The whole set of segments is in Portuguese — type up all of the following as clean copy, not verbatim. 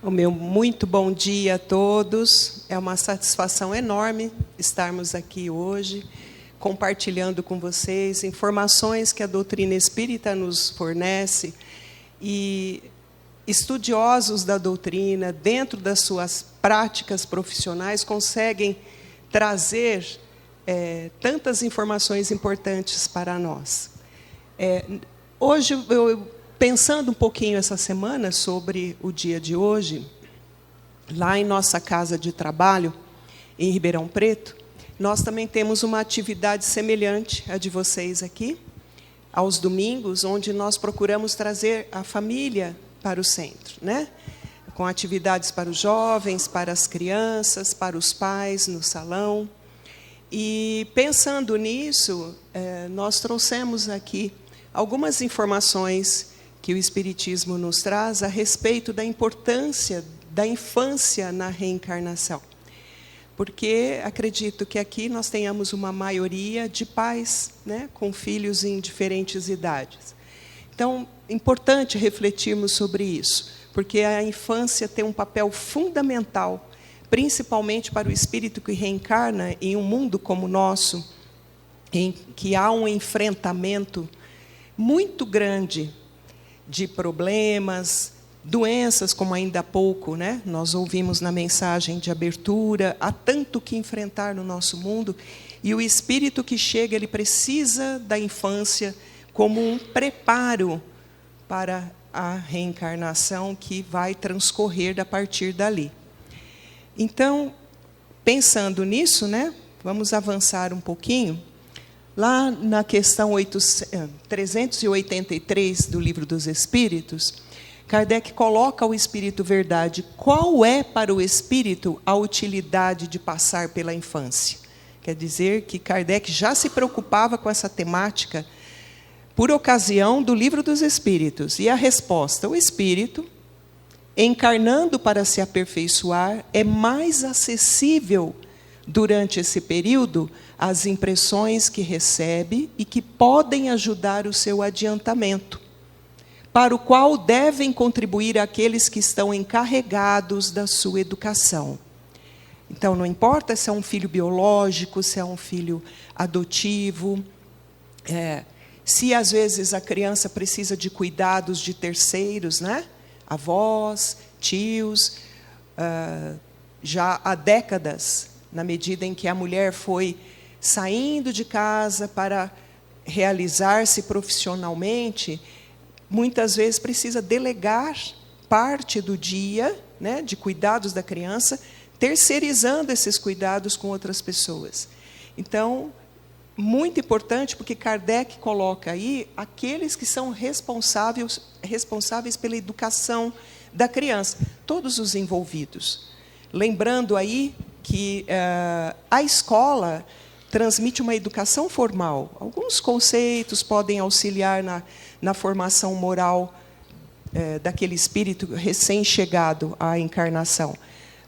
O meu muito bom dia a todos. É uma satisfação enorme estarmos aqui hoje, compartilhando com vocês informações que a doutrina espírita nos fornece e estudiosos da doutrina, dentro das suas práticas profissionais, conseguem trazer tantas informações importantes para nós. Hoje, pensando um pouquinho essa semana sobre o dia de hoje, lá em nossa casa de trabalho, em Ribeirão Preto, nós também temos uma atividade semelhante à de vocês aqui, aos domingos, onde nós procuramos trazer a família para o centro, né? Com atividades para os jovens, para as crianças, para os pais no salão. E, pensando nisso, nós trouxemos aqui algumas informações que o Espiritismo nos traz a respeito da importância da infância na reencarnação. Porque acredito que aqui nós tenhamos uma maioria de pais, né, com filhos em diferentes idades. Então, é importante refletirmos sobre isso, porque a infância tem um papel fundamental, principalmente para o espírito que reencarna em um mundo como o nosso, em que há um enfrentamento muito grande de problemas, doenças, como ainda há pouco, né? Nós ouvimos na mensagem de abertura, há tanto que enfrentar no nosso mundo, e o espírito que chega, ele precisa da infância como um preparo para a reencarnação que vai transcorrer a partir dali. Então, pensando nisso, né? Vamos avançar um pouquinho. Lá na questão 383 do Livro dos Espíritos, Kardec coloca ao Espírito Verdade qual é para o Espírito a utilidade de passar pela infância. Quer dizer que Kardec já se preocupava com essa temática por ocasião do Livro dos Espíritos. E a resposta, o Espírito, encarnando para se aperfeiçoar, é mais acessível durante esse período as impressões que recebe e que podem ajudar o seu adiantamento, para o qual devem contribuir aqueles que estão encarregados da sua educação. Então, não importa se é um filho biológico, se é um filho adotivo, se às vezes a criança precisa de cuidados de terceiros, né? Avós, tios, já há décadas, na medida em que a mulher foi saindo de casa para realizar-se profissionalmente, muitas vezes precisa delegar parte do dia, né, de cuidados da criança, terceirizando esses cuidados com outras pessoas. Então, muito importante, porque Kardec coloca aí aqueles que são responsáveis pela educação da criança, todos os envolvidos. Lembrando aí que a escola transmite uma educação formal. Alguns conceitos podem auxiliar na formação moral daquele espírito recém-chegado à encarnação.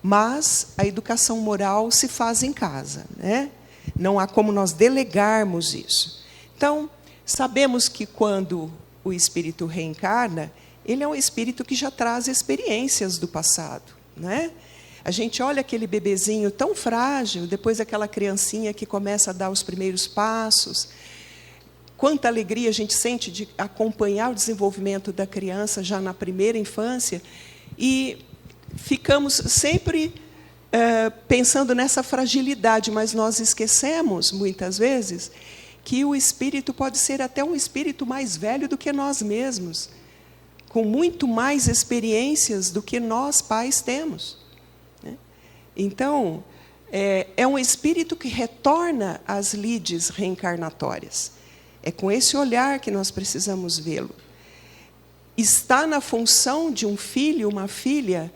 Mas a educação moral se faz em casa, né? Não há como nós delegarmos isso. Então, sabemos que quando o espírito reencarna, ele é um espírito que já traz experiências do passado, né? A gente olha aquele bebezinho tão frágil, depois aquela criancinha que começa a dar os primeiros passos. Quanta alegria a gente sente de acompanhar o desenvolvimento da criança já na primeira infância. E ficamos sempre pensando nessa fragilidade, mas nós esquecemos, muitas vezes, que o espírito pode ser até um espírito mais velho do que nós mesmos, com muito mais experiências do que nós, pais, temos. Então, é um espírito que retorna às lides reencarnatórias. É com esse olhar que nós precisamos vê-lo. Está na função de um filho, uma filha,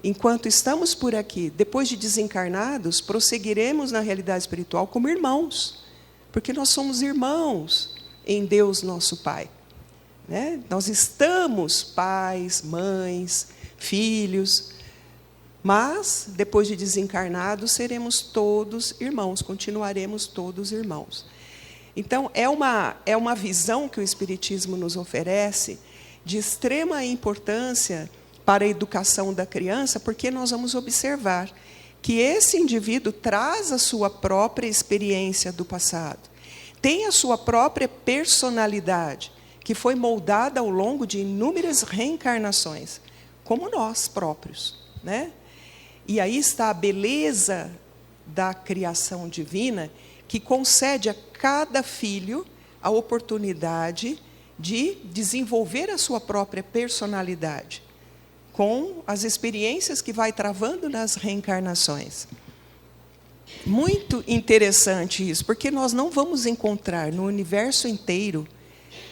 enquanto estamos por aqui, depois de desencarnados, prosseguiremos na realidade espiritual como irmãos, porque nós somos irmãos em Deus, nosso Pai, né? Nós estamos pais, mães, filhos, mas, depois de desencarnados, seremos todos irmãos, continuaremos todos irmãos. Então, é uma visão que o Espiritismo nos oferece de extrema importância para a educação da criança, porque nós vamos observar que esse indivíduo traz a sua própria experiência do passado, tem a sua própria personalidade, que foi moldada ao longo de inúmeras reencarnações, como nós próprios, né? E aí está a beleza da criação divina, que concede a cada filho a oportunidade de desenvolver a sua própria personalidade, com as experiências que vai travando nas reencarnações. Muito interessante isso, porque nós não vamos encontrar no universo inteiro,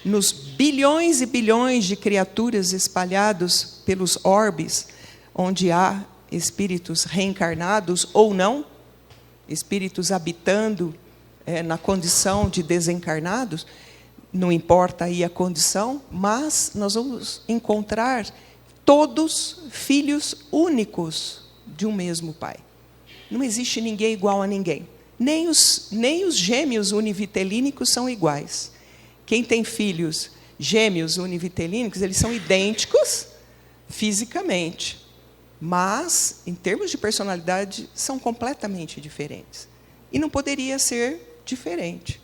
nos bilhões e bilhões de criaturas espalhados pelos orbes, onde há espíritos reencarnados ou não, espíritos habitando na condição de desencarnados, não importa aí a condição, mas nós vamos encontrar todos filhos únicos de um mesmo pai. Não existe ninguém igual a ninguém. Nem os gêmeos univitelínicos são iguais. Quem tem filhos gêmeos univitelínicos, eles são idênticos fisicamente, mas, em termos de personalidade, são completamente diferentes. E não poderia ser diferente,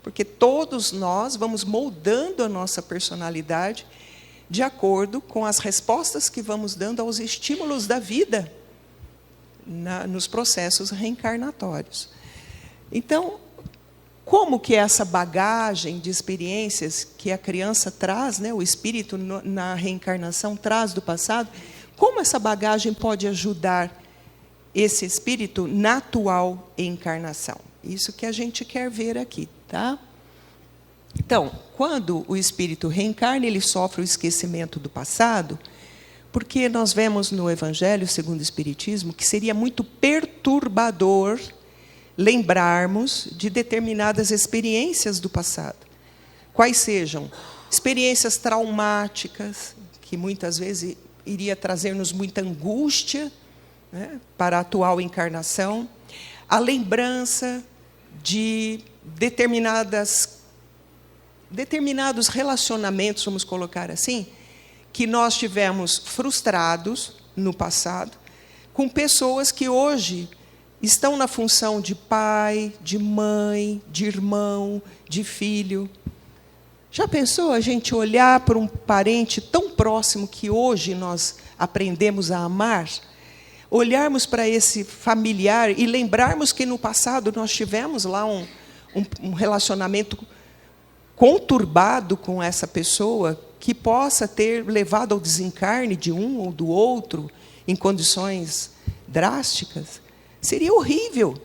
porque todos nós vamos moldando a nossa personalidade de acordo com as respostas que vamos dando aos estímulos da vida nos processos reencarnatórios. Então, como que essa bagagem de experiências que a criança traz, né, o espírito na reencarnação traz do passado, como essa bagagem pode ajudar esse espírito na atual encarnação? Isso que a gente quer ver aqui, tá? Então, quando o espírito reencarna, ele sofre o esquecimento do passado, porque nós vemos no Evangelho, segundo o Espiritismo, que seria muito perturbador lembrarmos de determinadas experiências do passado. Quais sejam? Experiências traumáticas, que muitas vezes iria trazer-nos muita angústia, né, para a atual encarnação, a lembrança de determinados relacionamentos, vamos colocar assim, que nós tivemos frustrados no passado, com pessoas que hoje estão na função de pai, de mãe, de irmão, de filho. Já pensou a gente olhar para um parente tão próximo que hoje nós aprendemos a amar? Olharmos para esse familiar e lembrarmos que no passado nós tivemos lá um relacionamento conturbado com essa pessoa, que possa ter levado ao desencarne de um ou do outro em condições drásticas, seria horrível.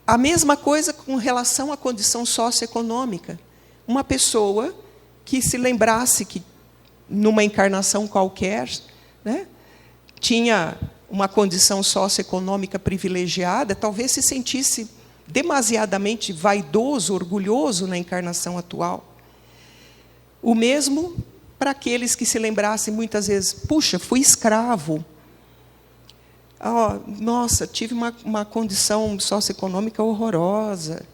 A mesma coisa com relação à condição socioeconômica. Uma pessoa que se lembrasse que, numa encarnação qualquer, né, tinha uma condição socioeconômica privilegiada, talvez se sentisse demasiadamente vaidoso, orgulhoso na encarnação atual. O mesmo para aqueles que se lembrassem muitas vezes, puxa, fui escravo. Oh, nossa, tive uma condição socioeconômica horrorosa.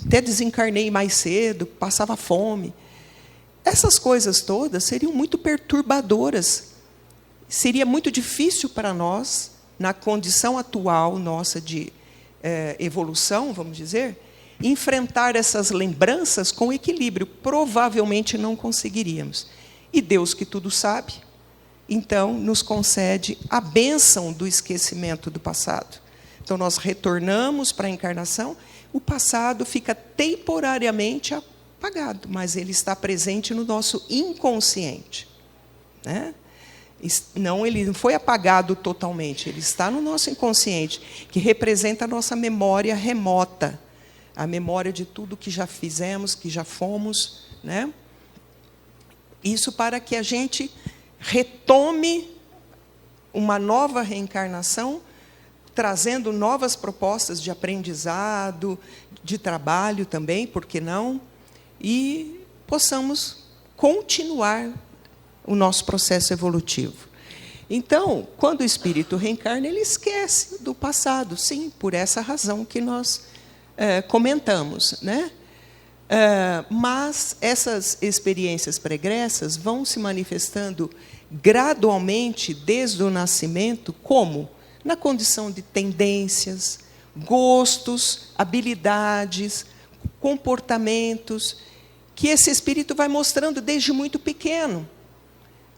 Até desencarnei mais cedo, passava fome. Essas coisas todas seriam muito perturbadoras. Seria muito difícil para nós, na condição atual nossa de evolução, vamos dizer, enfrentar essas lembranças com equilíbrio. Provavelmente não conseguiríamos. E Deus, que tudo sabe, então nos concede a bênção do esquecimento do passado. Então nós retornamos para a encarnação, o passado fica temporariamente apagado, mas ele está presente no nosso inconsciente, né? Não, ele não foi apagado totalmente, ele está no nosso inconsciente, que representa a nossa memória remota, a memória de tudo que já fizemos, que já fomos, né? Isso para que a gente retome uma nova reencarnação, trazendo novas propostas de aprendizado, de trabalho também, por que não? E possamos continuar o nosso processo evolutivo. Então, quando o espírito reencarna, ele esquece do passado, sim, por essa razão que nós comentamos, né? Mas essas experiências pregressas vão se manifestando gradualmente desde o nascimento, como? Na condição de tendências, gostos, habilidades, comportamentos, que esse espírito vai mostrando desde muito pequeno.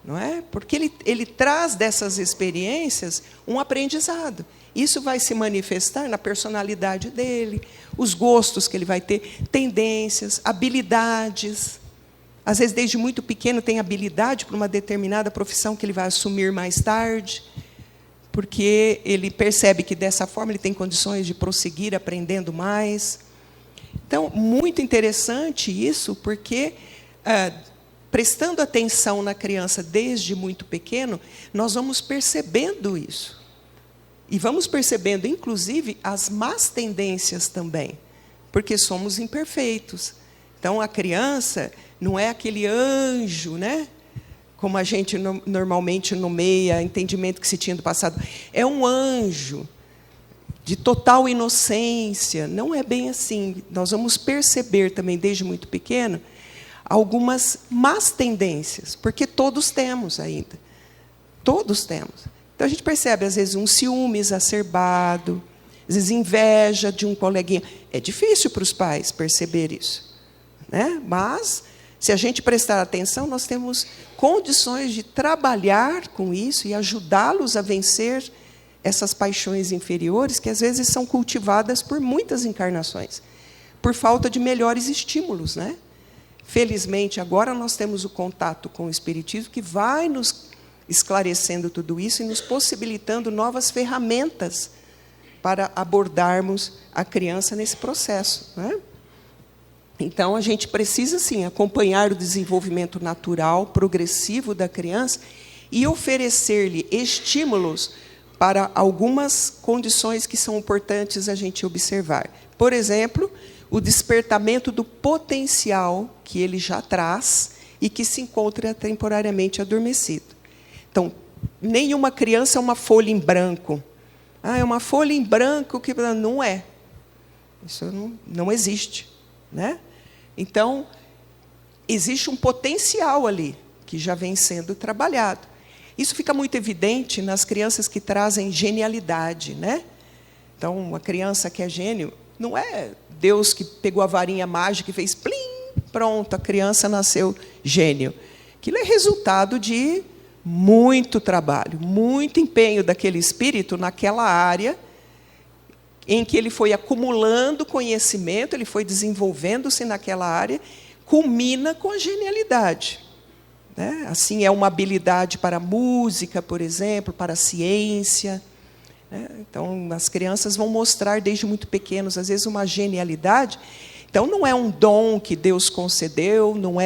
Não é? Porque ele traz dessas experiências um aprendizado. Isso vai se manifestar na personalidade dele, os gostos que ele vai ter, tendências, habilidades. Às vezes, desde muito pequeno, tem habilidade para uma determinada profissão que ele vai assumir mais tarde, porque ele percebe que, dessa forma, ele tem condições de prosseguir aprendendo mais. Então, muito interessante isso, porque, prestando atenção na criança desde muito pequeno, nós vamos percebendo isso. E vamos percebendo, inclusive, as más tendências também, porque somos imperfeitos. Então, a criança não é aquele anjo, né? Como a gente normalmente nomeia, entendimento que se tinha do passado. É um anjo de total inocência. Não é bem assim. Nós vamos perceber também, desde muito pequeno, algumas más tendências, porque todos temos ainda. Todos temos. Então, a gente percebe, às vezes, um ciúme exacerbado, às vezes, inveja de um coleguinha. É difícil para os pais perceber isso, né? Mas, se a gente prestar atenção, nós temos condições de trabalhar com isso e ajudá-los a vencer essas paixões inferiores, que, às vezes, são cultivadas por muitas encarnações, por falta de melhores estímulos, né? Felizmente, agora nós temos o contato com o Espiritismo, que vai nos esclarecendo tudo isso e nos possibilitando novas ferramentas para abordarmos a criança nesse processo, né? Então, a gente precisa, sim, acompanhar o desenvolvimento natural, progressivo da criança e oferecer-lhe estímulos para algumas condições que são importantes a gente observar. Por exemplo, o despertamento do potencial que ele já traz e que se encontra temporariamente adormecido. Então, nenhuma criança é uma folha em branco. É uma folha em branco que não é. Isso não existe, né? Então, existe um potencial ali, que já vem sendo trabalhado. Isso fica muito evidente nas crianças que trazem genialidade, né? Então, uma criança que é gênio, não é Deus que pegou a varinha mágica e fez plim, pronto, a criança nasceu gênio. Aquilo é resultado de muito trabalho, muito empenho daquele espírito naquela área em que ele foi acumulando conhecimento, ele foi desenvolvendo-se naquela área, culmina com a genialidade, né? Assim, é uma habilidade para a música, por exemplo, para a ciência, né? Então, as crianças vão mostrar desde muito pequenos, às vezes, uma genialidade. Então, não é um dom que Deus concedeu, não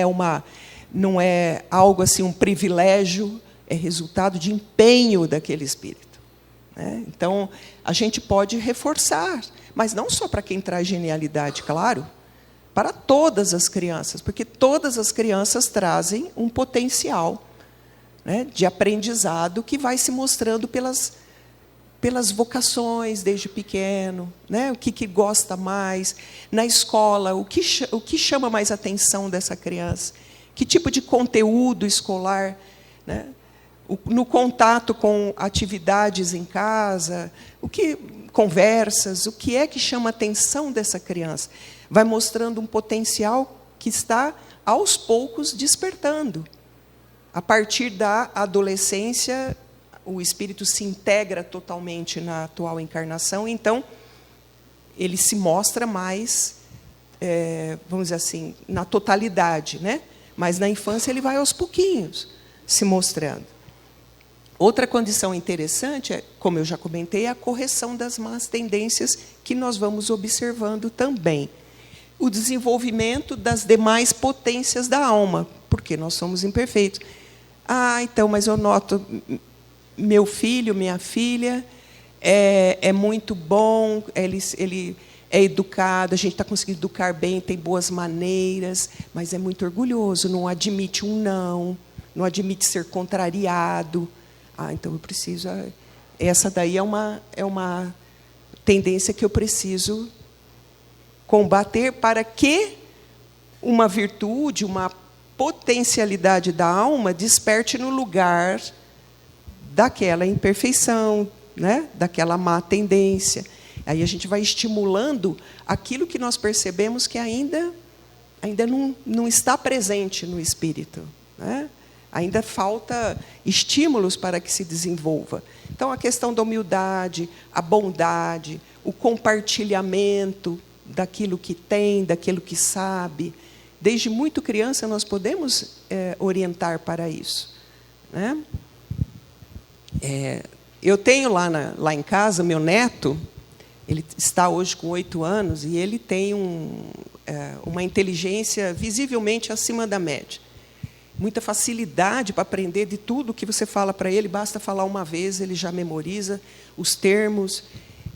é algo assim, um privilégio, é resultado de empenho daquele espírito, né? Então, a gente pode reforçar, mas não só para quem traz genialidade, claro, para todas as crianças, porque todas as crianças trazem um potencial, né, de aprendizado que vai se mostrando pelas vocações desde pequeno, né? O que gosta mais na escola, o que chama mais atenção dessa criança, que tipo de conteúdo escolar, né? No contato com atividades em casa, conversas, o que é que chama a atenção dessa criança? Vai mostrando um potencial que está, aos poucos, despertando. A partir da adolescência, o espírito se integra totalmente na atual encarnação, então, ele se mostra mais, vamos dizer assim, na totalidade, né? Mas, na infância, ele vai aos pouquinhos se mostrando. Outra condição interessante, como eu já comentei, é a correção das más tendências que nós vamos observando também. O desenvolvimento das demais potências da alma, porque nós somos imperfeitos. Então, mas eu noto, meu filho, minha filha, é muito bom, ele é educado, a gente está conseguindo educar bem, tem boas maneiras, mas é muito orgulhoso, não admite um não admite ser contrariado. Então eu preciso... Essa daí é uma tendência que eu preciso combater para que uma virtude, uma potencialidade da alma desperte no lugar daquela imperfeição, né? Daquela má tendência. Aí a gente vai estimulando aquilo que nós percebemos que ainda não está presente no espírito, né? Ainda falta estímulos para que se desenvolva. Então, a questão da humildade, a bondade, o compartilhamento daquilo que tem, daquilo que sabe. Desde muito criança, nós podemos orientar para isso, né? Eu tenho lá em casa, meu neto, ele está hoje com 8 anos, e ele tem uma inteligência visivelmente acima da média. Muita facilidade para aprender de tudo que você fala para ele, basta falar uma vez, ele já memoriza os termos,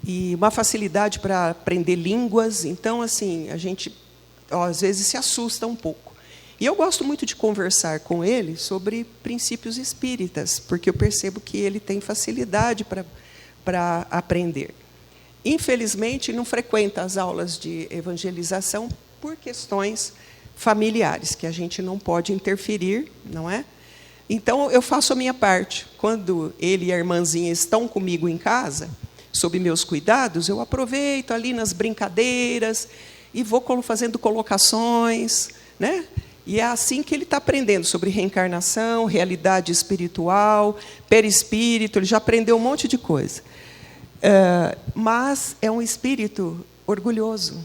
e uma facilidade para aprender línguas. Então, assim, a gente, às vezes, se assusta um pouco. E eu gosto muito de conversar com ele sobre princípios espíritas, porque eu percebo que ele tem facilidade para aprender. Infelizmente, não frequenta as aulas de evangelização por questões familiares, que a gente não pode interferir, não é? Então, eu faço a minha parte. Quando ele e a irmãzinha estão comigo em casa, sob meus cuidados, eu aproveito ali nas brincadeiras e vou fazendo colocações, né? E é assim que ele está aprendendo sobre reencarnação, realidade espiritual, perispírito, ele já aprendeu um monte de coisa. Mas é um espírito orgulhoso.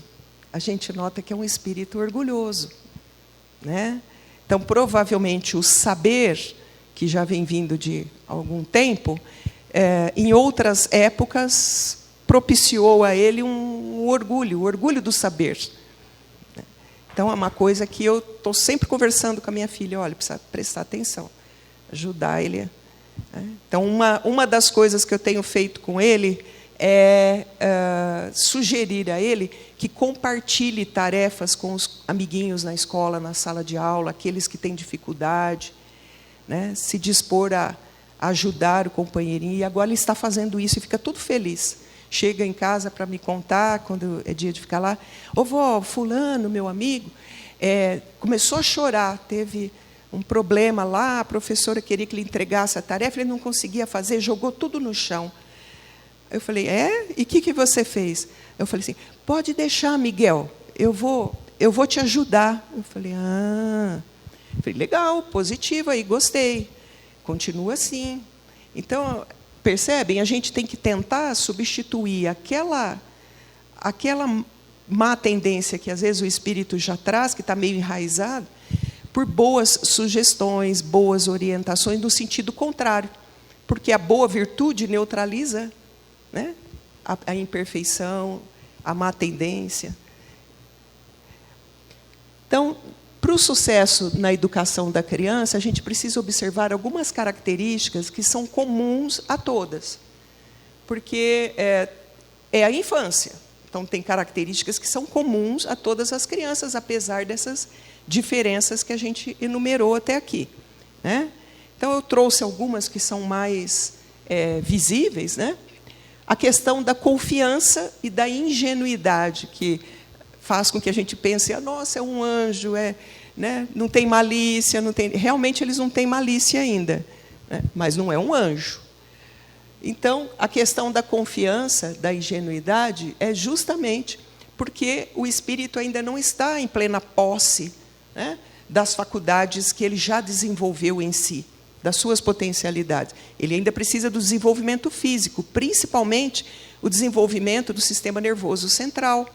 A gente nota que é um espírito orgulhoso, né? Então, provavelmente, o saber, que já vem vindo de algum tempo, em outras épocas, propiciou a ele o orgulho do saber. Então, é uma coisa que eu estou sempre conversando com a minha filha, olha, precisa prestar atenção, ajudar ele. Né? Então, uma das coisas que eu tenho feito com ele é sugerir a ele que compartilhe tarefas com os amiguinhos na escola, na sala de aula, aqueles que têm dificuldade, né? Se dispor a ajudar o companheirinho. E agora ele está fazendo isso e fica todo feliz. Chega em casa para me contar, quando é dia de ficar lá, ô vó, fulano, meu amigo, começou a chorar, teve um problema lá, a professora queria que ele entregasse a tarefa, ele não conseguia fazer, jogou tudo no chão. Eu falei, e o que você fez? Eu falei assim, pode deixar, Miguel, eu vou te ajudar. Eu falei, legal, positivo aí, gostei. Continua assim. Então, percebem? A gente tem que tentar substituir aquela má tendência que, às vezes, o espírito já traz, que está meio enraizado, por boas sugestões, boas orientações, no sentido contrário. Porque a boa virtude neutraliza, né, a imperfeição, a má tendência. Então, para o sucesso na educação da criança, a gente precisa observar algumas características que são comuns a todas. Porque é a infância. Então, tem características que são comuns a todas as crianças, apesar dessas diferenças que a gente enumerou até aqui, né? Então, eu trouxe algumas que são mais visíveis, né? A questão da confiança e da ingenuidade, que faz com que a gente pense, nossa, é um anjo, né? Não tem malícia, não tem... Realmente, eles não têm malícia ainda, né? Mas não é um anjo. Então, a questão da confiança, da ingenuidade, é justamente porque o espírito ainda não está em plena posse, né, das faculdades que ele já desenvolveu em si, das suas potencialidades. Ele ainda precisa do desenvolvimento físico, principalmente o desenvolvimento do sistema nervoso central,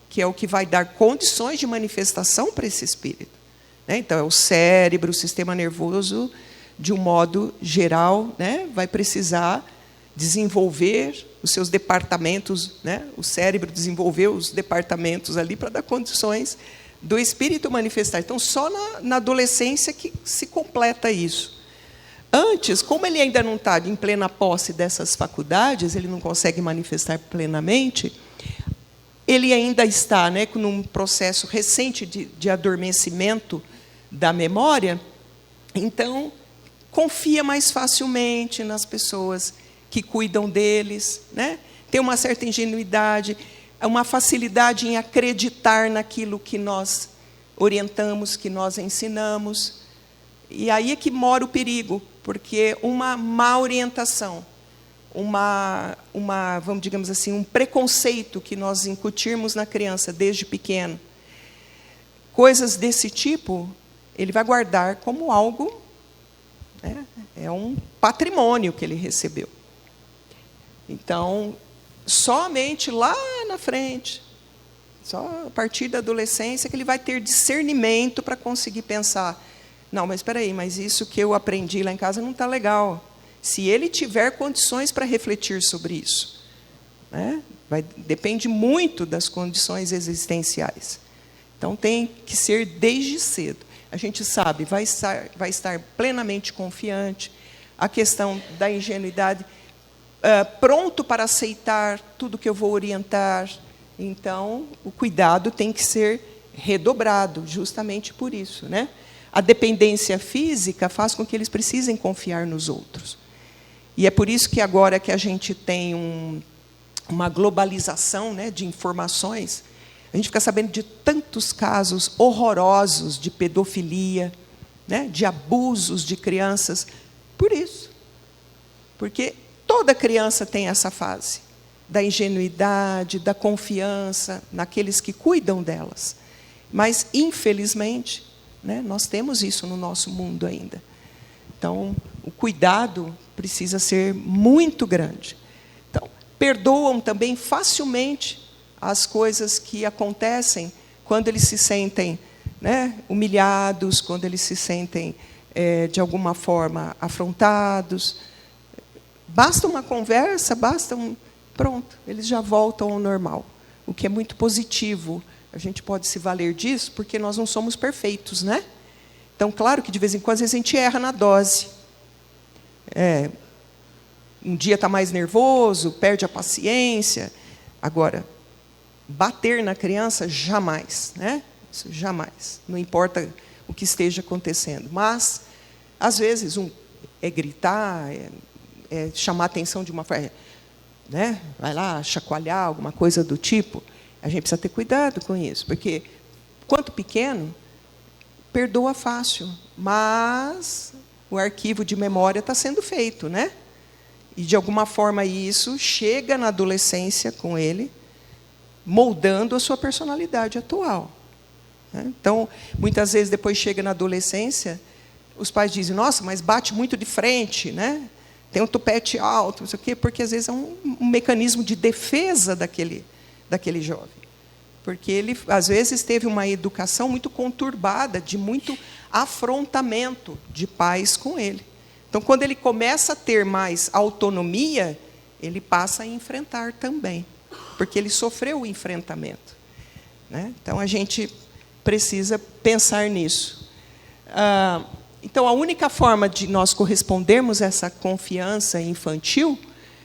que é o que vai dar condições de manifestação para esse espírito, né? Então, é o cérebro, o sistema nervoso, de um modo geral, né, vai precisar desenvolver os seus departamentos, né? O cérebro desenvolveu os departamentos ali para dar condições do espírito manifestar. Então, só na adolescência que se completa isso. Antes, como ele ainda não está em plena posse dessas faculdades, ele não consegue manifestar plenamente, ele ainda está, né, num processo recente de adormecimento da memória, então confia mais facilmente nas pessoas que cuidam deles, né? Tem uma certa ingenuidade, uma facilidade em acreditar naquilo que nós orientamos, que nós ensinamos. E aí é que mora o perigo, porque uma má orientação, vamos, digamos assim, um preconceito que nós incutirmos na criança desde pequeno, coisas desse tipo, ele vai guardar como algo, né, é um patrimônio que ele recebeu. Então, somente lá na frente, só a partir da adolescência, que ele vai ter discernimento para conseguir pensar, não, mas espera aí, mas isso que eu aprendi lá em casa não está legal. Se ele tiver condições para refletir sobre isso, né? Depende muito das condições existenciais. Então, tem que ser desde cedo. A gente sabe, vai estar plenamente confiante, a questão da ingenuidade, pronto para aceitar tudo que eu vou orientar. Então, o cuidado tem que ser redobrado, justamente por isso, né? A dependência física faz com que eles precisem confiar nos outros. E é por isso que agora que a gente tem uma globalização, né, de informações, a gente fica sabendo de tantos casos horrorosos de pedofilia, né, de abusos de crianças, por isso. Porque toda criança tem essa fase da ingenuidade, da confiança naqueles que cuidam delas. Mas, infelizmente, né, nós temos isso no nosso mundo ainda. Então, o cuidado precisa ser muito grande. Então, perdoam também facilmente as coisas que acontecem quando eles se sentem, né, humilhados, quando eles se sentem, de alguma forma, afrontados. Basta uma conversa, pronto, eles já voltam ao normal, o que é muito positivo. A gente pode se valer disso, porque nós não somos perfeitos, né? Então, claro que, de vez em quando, às vezes, a gente erra na dose. Um dia está mais nervoso, perde a paciência. Agora, bater na criança, jamais, né? Isso jamais. Não importa o que esteja acontecendo. Mas, às vezes, é gritar, é chamar a atenção de uma forma, né? Vai lá, chacoalhar, alguma coisa do tipo. A gente precisa ter cuidado com isso, porque, quanto pequeno, perdoa fácil, mas o arquivo de memória está sendo feito, né? E, de alguma forma, isso chega na adolescência com ele, moldando a sua personalidade atual. Né? Então, muitas vezes, depois chega na adolescência, os pais dizem, nossa, mas bate muito de frente, né? Tem um tupete alto, não sei o quê, porque, às vezes, é um mecanismo de defesa daquele jovem. Porque ele, às vezes, teve uma educação muito conturbada, de muito afrontamento de pais com ele. Então, quando ele começa a ter mais autonomia, ele passa a enfrentar também, porque ele sofreu o enfrentamento. Né? Então, a gente precisa pensar nisso. Então, a única forma de nós correspondermos a essa confiança infantil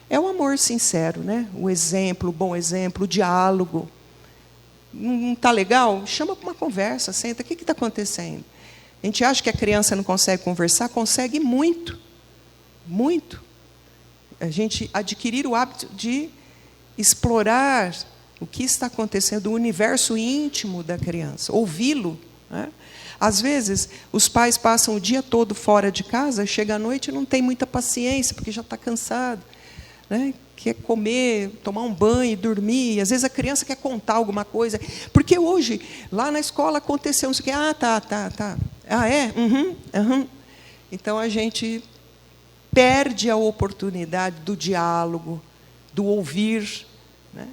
é o amor sincero, né? O exemplo, o bom exemplo, o diálogo. Não está legal? Chama para uma conversa, senta. O que está acontecendo? A gente acha que a criança não consegue conversar? Consegue muito. Muito. A gente adquirir o hábito de explorar o que está acontecendo, o universo íntimo da criança, ouvi-lo. Né? Às vezes, os pais passam o dia todo fora de casa, chega à noite e não tem muita paciência, porque já está cansado. Né? Quer comer, tomar um banho, dormir. Às vezes a criança quer contar alguma coisa. Porque hoje, lá na escola, aconteceu não sei o quê. Ah, tá. Ah, é? Uhum. Então, a gente perde a oportunidade do diálogo, do ouvir, né?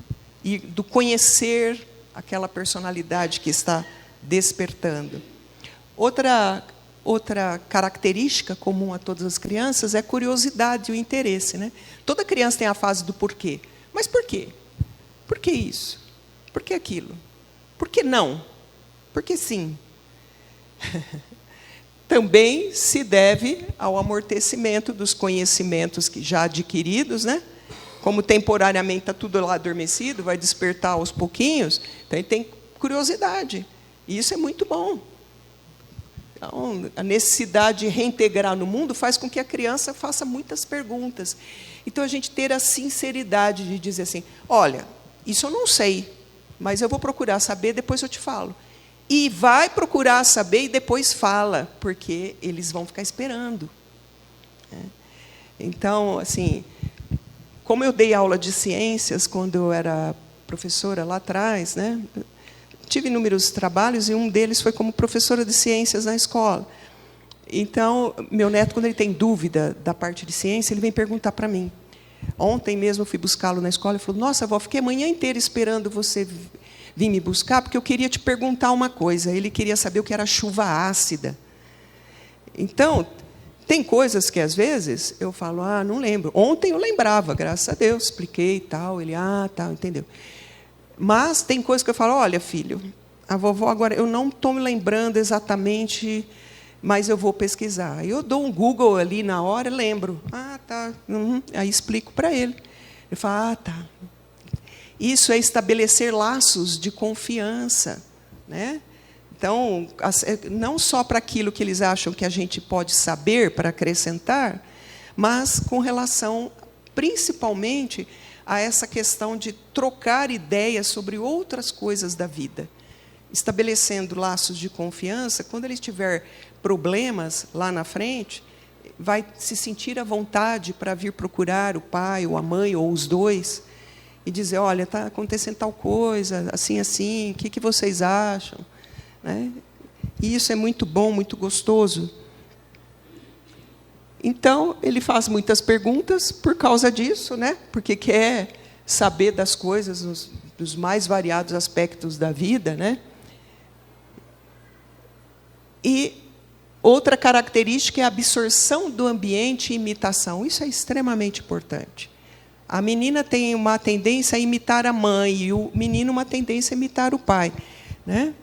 E do conhecer aquela personalidade que está despertando. Outra característica comum a todas as crianças é a curiosidade e o interesse. Né? Toda criança tem a fase do porquê. Mas por quê? Por que isso? Por que aquilo? Por que não? Por que sim? Também se deve ao amortecimento dos conhecimentos que já adquiridos, né? Como temporariamente está tudo lá adormecido, vai despertar aos pouquinhos, então ele tem curiosidade. E isso é muito bom. Então, a necessidade de reintegrar no mundo faz com que a criança faça muitas perguntas. Então, a gente ter a sinceridade de dizer assim, olha, isso eu não sei, mas eu vou procurar saber, depois eu te falo. E vai procurar saber e depois fala, porque eles vão ficar esperando. Então, assim, como eu dei aula de ciências quando eu era professora lá atrás, né, tive inúmeros trabalhos e um deles foi como professora de ciências na escola. Então, meu neto, quando ele tem dúvida da parte de ciência, ele vem perguntar para mim. Ontem mesmo eu fui buscá-lo na escola e falou: nossa, avó, fiquei a manhã inteira esperando você vir me buscar, porque eu queria te perguntar uma coisa. Ele queria saber o que era chuva ácida. Então, tem coisas que, às vezes, eu falo: não lembro. Ontem eu lembrava, graças a Deus, expliquei e tal. Ele, tá, entendeu. Mas tem coisas que eu falo: olha, filho, a vovó agora, eu não estou me lembrando exatamente, mas eu vou pesquisar. Eu dou um Google ali na hora e lembro. Tá. Aí explico para ele. Ele fala: tá. Isso é estabelecer laços de confiança, né? Então, não só para aquilo que eles acham que a gente pode saber para acrescentar, mas com relação, principalmente, a essa questão de trocar ideias sobre outras coisas da vida. Estabelecendo laços de confiança, quando ele tiver problemas lá na frente, vai se sentir à vontade para vir procurar o pai ou a mãe, ou os dois, e dizer: olha, está acontecendo tal coisa, assim, assim, o que vocês acham? Né? E isso é muito bom, muito gostoso. Então, ele faz muitas perguntas por causa disso, né? Porque quer saber das coisas, dos mais variados aspectos da vida, né? E outra característica é a absorção do ambiente e imitação. Isso é extremamente importante. A menina tem uma tendência a imitar a mãe e o menino uma tendência a imitar o pai, né?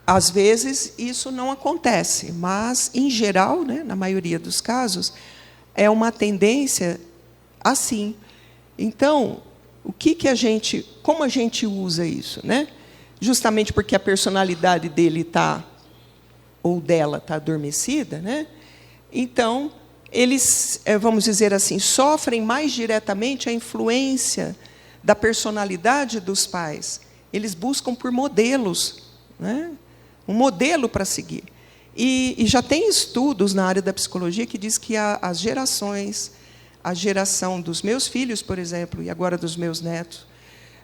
Às vezes, isso não acontece, mas, em geral, né, na maioria dos casos, é uma tendência assim. Então, como a gente usa isso, né? Justamente porque a personalidade dele está, ou dela está adormecida, né? Então, eles, vamos dizer assim, sofrem mais diretamente a influência da personalidade dos pais. Eles buscam por modelos, né? Um modelo para seguir. E já tem estudos na área da psicologia que diz que as gerações, a geração dos meus filhos, por exemplo, e agora dos meus netos,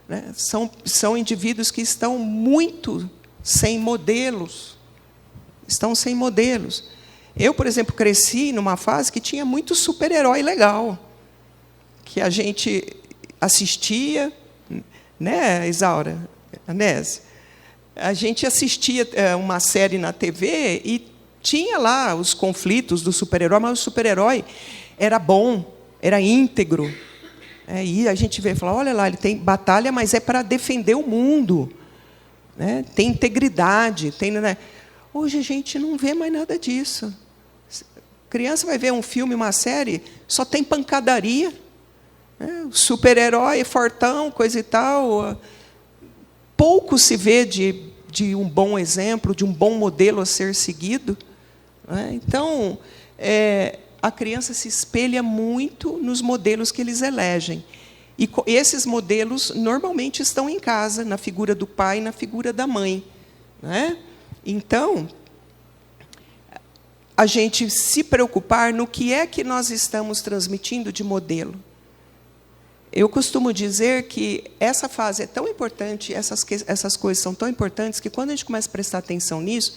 né, são indivíduos que estão muito sem modelos. Estão sem modelos. Eu, por exemplo, cresci numa fase que tinha muito super-herói legal, que a gente assistia, né, Isaura, Anésio? A gente assistia uma série na TV e tinha lá os conflitos do super-herói, mas o super-herói era bom, era íntegro. E a gente vê e fala: olha lá, ele tem batalha, mas é para defender o mundo, né? Tem integridade. Né? Hoje a gente não vê mais nada disso. A criança vai ver um filme, uma série, só tem pancadaria. Né? O super-herói, fortão, coisa e tal. Pouco se vê de um bom exemplo, de um bom modelo a ser seguido. Né? Então, a criança se espelha muito nos modelos que eles elegem. E esses modelos, normalmente, estão em casa, na figura do pai e na figura da mãe. Né? Então, a gente se preocupar no que é que nós estamos transmitindo de modelo. Eu costumo dizer que essa fase é tão importante, essas coisas são tão importantes, que quando a gente começa a prestar atenção nisso,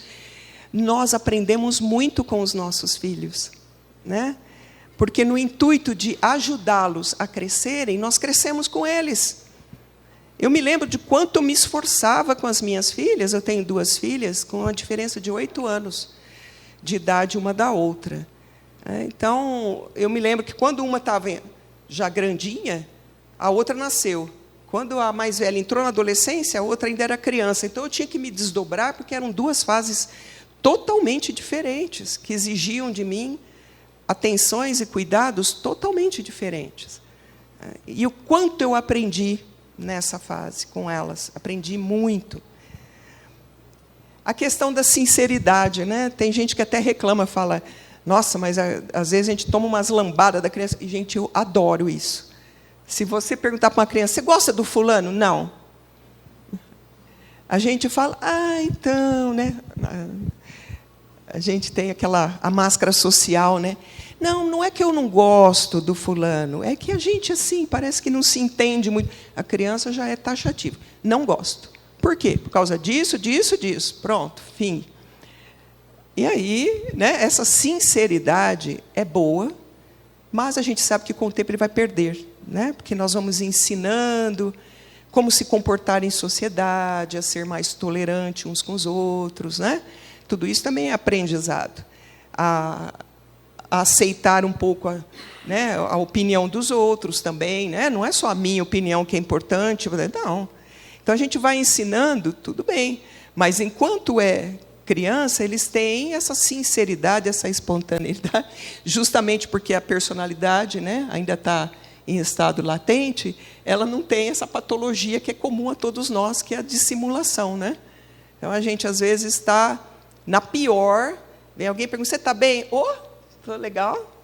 nós aprendemos muito com os nossos filhos. Né? Porque no intuito de ajudá-los a crescerem, nós crescemos com eles. Eu me lembro de quanto eu me esforçava com as minhas filhas. Eu tenho 2 filhas, com uma diferença de 8 anos de idade uma da outra. Então, eu me lembro que quando uma estava já grandinha, a outra nasceu. Quando a mais velha entrou na adolescência, a outra ainda era criança. Então, eu tinha que me desdobrar, porque eram 2 fases totalmente diferentes, que exigiam de mim atenções e cuidados totalmente diferentes. E o quanto eu aprendi nessa fase com elas. Aprendi muito. A questão da sinceridade, né? Tem gente que até reclama, fala: nossa, mas às vezes a gente toma umas lambadas da criança. E, gente, eu adoro isso. Se você perguntar para uma criança: você gosta do fulano? Não. a gente fala, então, né? A gente tem a máscara social, né? Não é que eu não gosto do fulano, é que a gente, assim, parece que não se entende muito. A criança já é taxativa. Não gosto. Por quê? Por causa disso, disso, disso. Pronto, fim. E aí, né, essa sinceridade é boa, mas a gente sabe que com o tempo ele vai perder, né? Porque nós vamos ensinando como se comportar em sociedade, a ser mais tolerante uns com os outros, né? Tudo isso também é aprendizado. A aceitar um pouco a opinião dos outros também, né? Não é só a minha opinião que é importante, não. Então a gente vai ensinando, tudo bem, mas enquanto é criança, eles têm essa sinceridade, essa espontaneidade, justamente porque a personalidade, né, ainda está em estado latente, ela não tem essa patologia que é comum a todos nós, que é a dissimulação, né? Então a gente às vezes está na pior, vem alguém e pergunta, você está bem? Estou legal.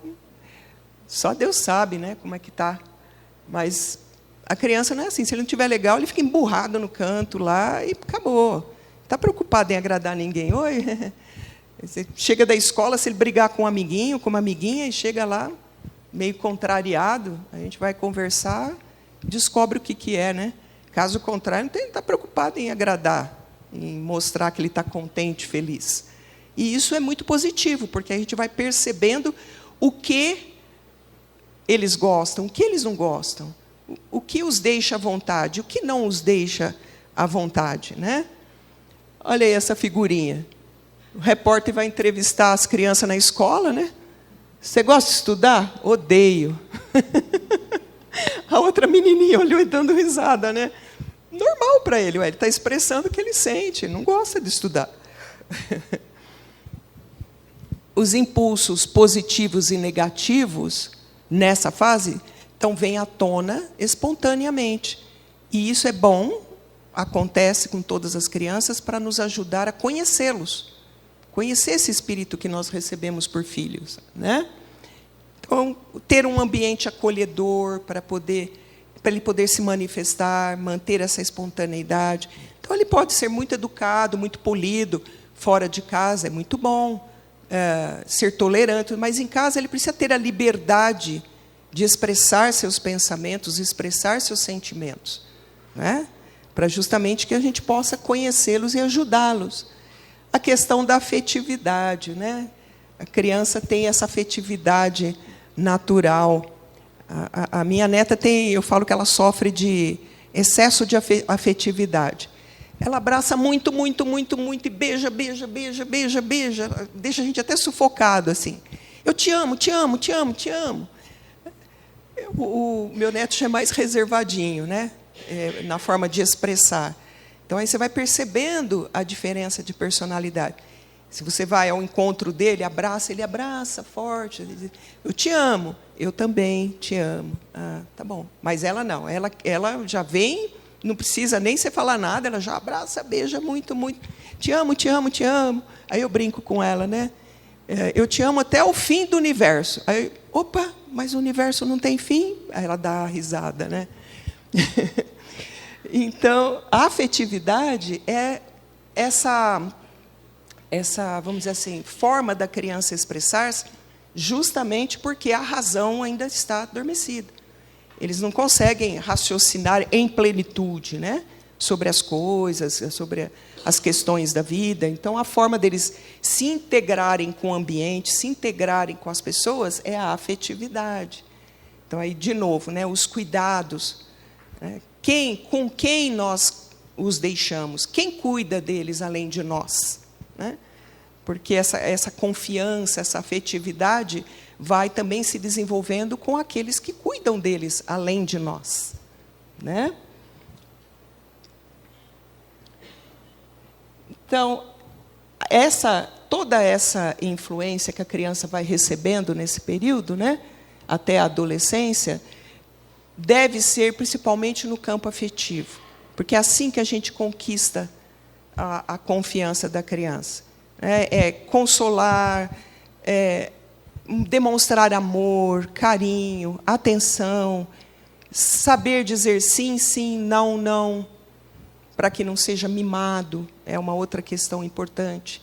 Só Deus sabe, né, como é que está. Mas a criança não é assim. Se ele não estiver legal, ele fica emburrado no canto lá e acabou. Está preocupado em agradar ninguém. Oi. Você chega da escola, se ele brigar com um amiguinho, com uma amiguinha, e chega lá meio contrariado, a gente vai conversar, descobre o que é, né? Caso contrário, ele está preocupado em agradar, em mostrar que ele está contente, feliz. E isso é muito positivo, porque a gente vai percebendo o que eles gostam, o que eles não gostam, o que os deixa à vontade, o que não os deixa à vontade, né? Olha aí essa figurinha. O repórter vai entrevistar as crianças na escola, né? Você gosta de estudar? Odeio. A outra menininha olhou e dando risada, né? Normal para ele, ele está expressando o que ele sente, não gosta de estudar. Os impulsos positivos e negativos, nessa fase, então vêm à tona espontaneamente. E isso é bom, acontece com todas as crianças, para nos ajudar a conhecê-los. Conhecer esse espírito que nós recebemos por filhos, né? Então, ter um ambiente acolhedor para ele poder se manifestar, manter essa espontaneidade. Então, ele pode ser muito educado, muito polido, fora de casa é muito bom, ser tolerante, mas em casa ele precisa ter a liberdade de expressar seus pensamentos, expressar seus sentimentos, né? Para justamente que a gente possa conhecê-los e ajudá-los. A questão da afetividade, né? A criança tem essa afetividade natural. A minha neta tem, eu falo que ela sofre de excesso de afetividade. Ela abraça muito, muito, muito, muito, e beija, beija, beija, beija, beija, deixa a gente até sufocado, assim. Eu te amo, te amo, te amo, te amo. O meu neto já é mais reservadinho, né? Na forma de expressar. Então, aí você vai percebendo a diferença de personalidade. Se você vai ao encontro dele, ele abraça forte. Ele diz, eu te amo. Eu também te amo. Tá bom. Mas ela não. Ela já vem, não precisa nem você falar nada, ela já abraça, beija muito, muito. Te amo, te amo, te amo. Aí eu brinco com ela, né? Eu te amo até o fim do universo. Aí, opa, mas o universo não tem fim? Aí ela dá a risada, né? Então, a afetividade é essa, vamos dizer assim, forma da criança expressar-se, justamente porque a razão ainda está adormecida. Eles não conseguem raciocinar em plenitude, né, sobre as coisas, sobre as questões da vida. Então, a forma deles se integrarem com o ambiente, se integrarem com as pessoas, é a afetividade. Então, aí, de novo, né, os cuidados, né, com quem nós os deixamos? Quem cuida deles além de nós? Né? Porque essa confiança, essa afetividade vai também se desenvolvendo com aqueles que cuidam deles além de nós. Né? Então, toda essa influência que a criança vai recebendo nesse período, né, até a adolescência, deve ser principalmente no campo afetivo, porque é assim que a gente conquista a confiança da criança. É consolar, demonstrar amor, carinho, atenção, saber dizer sim, sim, não, não. para que não seja mimado, é uma outra questão importante.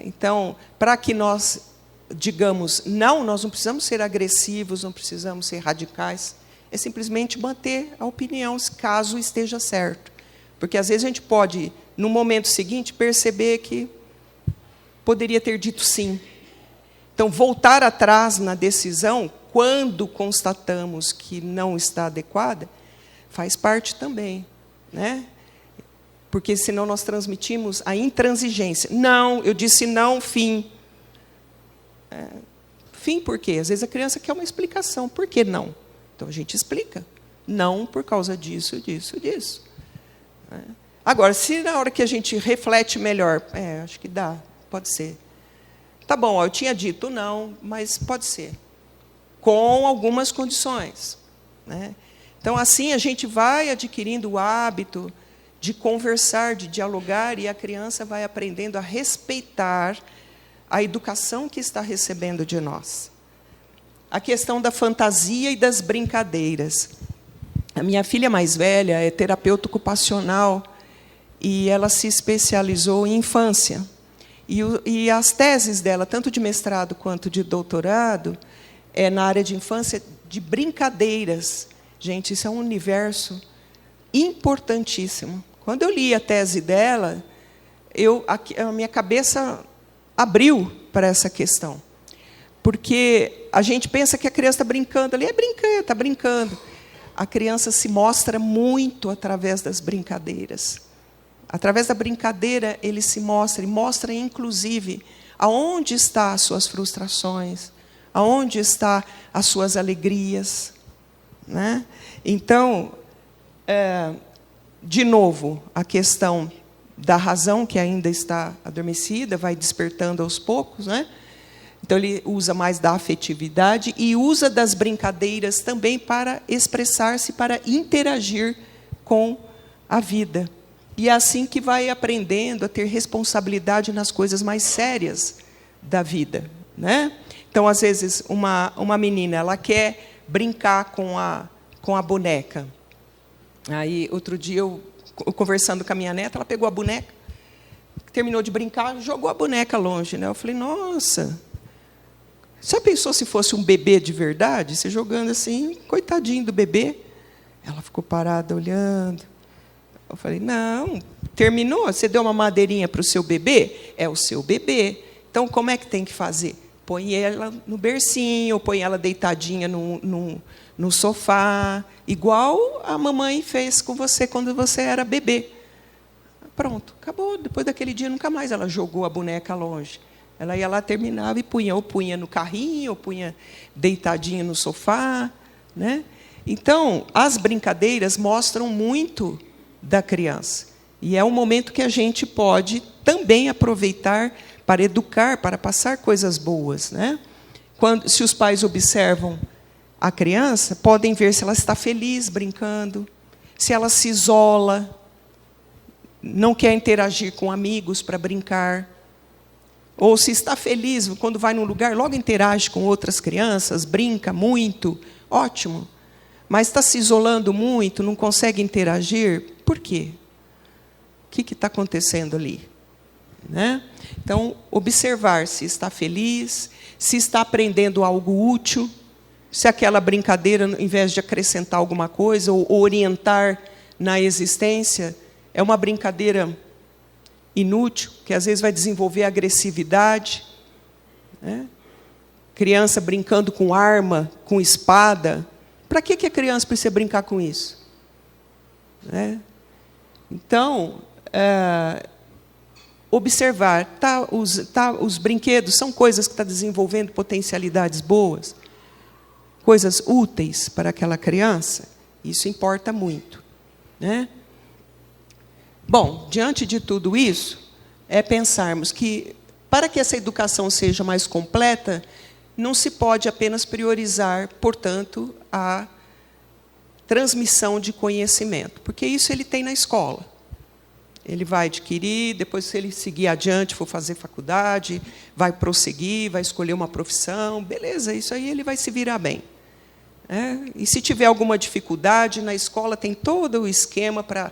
Então, para que nós digamos não, nós não precisamos ser agressivos, não precisamos ser radicais, é simplesmente manter a opinião, caso esteja certo. Porque, às vezes, a gente pode, no momento seguinte, perceber que poderia ter dito sim. Então, voltar atrás na decisão, quando constatamos que não está adequada, faz parte também, né? Porque, senão, nós transmitimos a intransigência. Não, eu disse não, fim. Fim por quê? Às vezes a criança quer uma explicação. Por que não? Então, a gente explica. Não por causa disso, disso, disso. Agora, se na hora que a gente reflete melhor, acho que dá, pode ser. Tá bom, eu tinha dito não, mas pode ser. Com algumas condições, né? Então, assim, a gente vai adquirindo o hábito de conversar, de dialogar, e a criança vai aprendendo a respeitar a educação que está recebendo de nós. A questão da fantasia e das brincadeiras. A minha filha mais velha é terapeuta ocupacional e ela se especializou em infância. E as teses dela, tanto de mestrado quanto de doutorado, é na área de infância, de brincadeiras. Gente, isso é um universo importantíssimo. Quando eu li a tese dela, a minha cabeça abriu para essa questão. Porque a gente pensa que a criança está brincando ali, está brincando. A criança se mostra muito através das brincadeiras. Através da brincadeira, ele se mostra, e mostra, inclusive, aonde estão as suas frustrações, aonde estão as suas alegrias, né? Então, de novo, a questão da razão, que ainda está adormecida, vai despertando aos poucos, né? Então, ele usa mais da afetividade e usa das brincadeiras também para expressar-se, para interagir com a vida. E é assim que vai aprendendo a ter responsabilidade nas coisas mais sérias da vida, né? Então, às vezes, uma menina, ela quer brincar com a boneca. Aí, outro dia, eu conversando com a minha neta, ela pegou a boneca, terminou de brincar, jogou a boneca longe, né? Eu falei, nossa, já pensou se fosse um bebê de verdade? Você jogando assim, coitadinho do bebê. Ela ficou parada, olhando. Eu falei, não, terminou? Você deu uma madeirinha para o seu bebê? É o seu bebê. Então, como é que tem que fazer? Põe ela no bercinho, põe ela deitadinha no sofá, igual a mamãe fez com você quando você era bebê. Pronto, acabou. Depois daquele dia, nunca mais ela jogou a boneca longe. Ela ia lá, terminava e punha, ou punha no carrinho, ou punha deitadinha no sofá, né? Então, as brincadeiras mostram muito da criança. E é um momento que a gente pode também aproveitar para educar, para passar coisas boas, né? Se os pais observam a criança, podem ver se ela está feliz brincando, se ela se isola, não quer interagir com amigos para brincar, ou se está feliz, quando vai num lugar, logo interage com outras crianças, brinca muito, ótimo. Mas está se isolando muito, não consegue interagir, por quê? O que está acontecendo ali? Né? Então, observar se está feliz, se está aprendendo algo útil, se aquela brincadeira, ao invés de acrescentar alguma coisa ou orientar na existência, é uma brincadeira inútil, que às vezes vai desenvolver agressividade, né? Criança brincando com arma, com espada. Para que a criança precisa brincar com isso? Né? Então, observar, os brinquedos são coisas que estão desenvolvendo potencialidades boas, coisas úteis para aquela criança, isso importa muito, né? Bom, diante de tudo isso, é pensarmos que, para que essa educação seja mais completa, não se pode apenas priorizar, portanto, a transmissão de conhecimento, porque isso ele tem na escola. Ele vai adquirir, depois, se ele seguir adiante, for fazer faculdade, vai prosseguir, vai escolher uma profissão, beleza, isso aí ele vai se virar bem. E se tiver alguma dificuldade, na escola tem todo o esquema para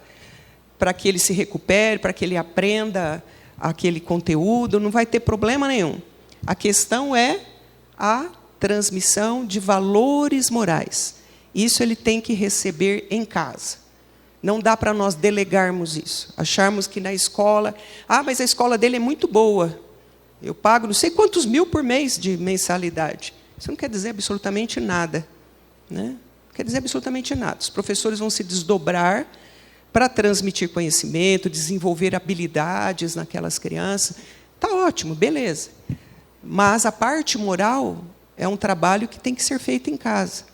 para que ele se recupere, para que ele aprenda aquele conteúdo, não vai ter problema nenhum. A questão é a transmissão de valores morais. Isso ele tem que receber em casa. Não dá para nós delegarmos isso. Acharmos que na escola... mas a escola dele é muito boa. Eu pago não sei quantos mil por mês de mensalidade. Isso não quer dizer absolutamente nada. Né? Não quer dizer absolutamente nada. Os professores vão se desdobrar para transmitir conhecimento, desenvolver habilidades naquelas crianças. Está ótimo, beleza. Mas a parte moral é um trabalho que tem que ser feito em casa.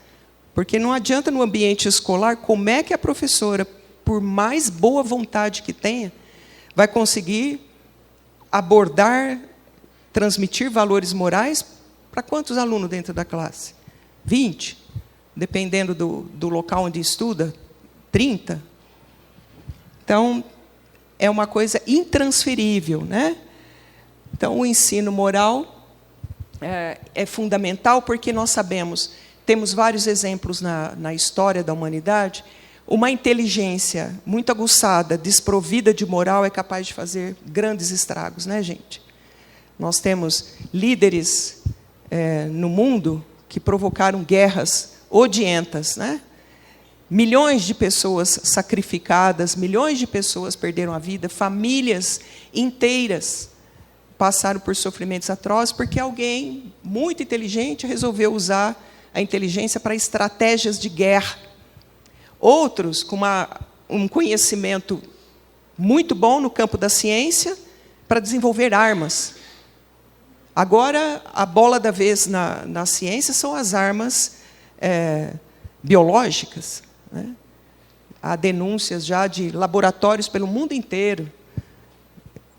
Porque não adianta no ambiente escolar, como é que a professora, por mais boa vontade que tenha, vai conseguir abordar, transmitir valores morais para quantos alunos dentro da classe? 20? Dependendo do local onde estuda, 30? Então, é uma coisa intransferível, né? Então, o ensino moral é fundamental porque nós sabemos, temos vários exemplos na história da humanidade, uma inteligência muito aguçada, desprovida de moral, é capaz de fazer grandes estragos, né, gente? Nós temos líderes no mundo que provocaram guerras odientas, né? Milhões de pessoas sacrificadas, milhões de pessoas perderam a vida, famílias inteiras passaram por sofrimentos atrozes, porque alguém muito inteligente resolveu usar a inteligência para estratégias de guerra. Outros, com um conhecimento muito bom no campo da ciência, para desenvolver armas. Agora, a bola da vez na ciência são as armas biológicas. Né? Há denúncias já de laboratórios pelo mundo inteiro,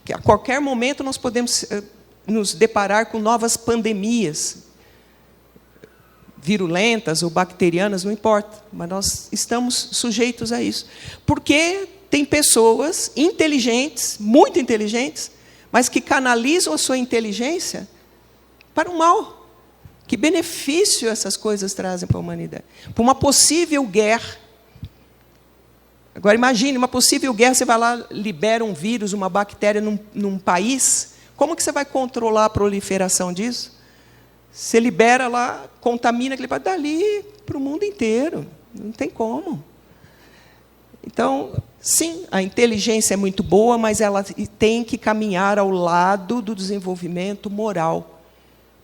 que a qualquer momento nós podemos nos deparar com novas pandemias, virulentas ou bacterianas, não importa, mas nós estamos sujeitos a isso. Porque tem pessoas inteligentes, muito inteligentes, mas que canalizam a sua inteligência para o mal. Que benefício essas coisas trazem para a humanidade? Para uma possível guerra. Agora, imagine, uma possível guerra, você vai lá, libera um vírus, uma bactéria num país, como que você vai controlar a proliferação disso? Você libera lá, contamina aquele país, dali para o mundo inteiro. Não tem como. Então, sim, a inteligência é muito boa, mas ela tem que caminhar ao lado do desenvolvimento moral.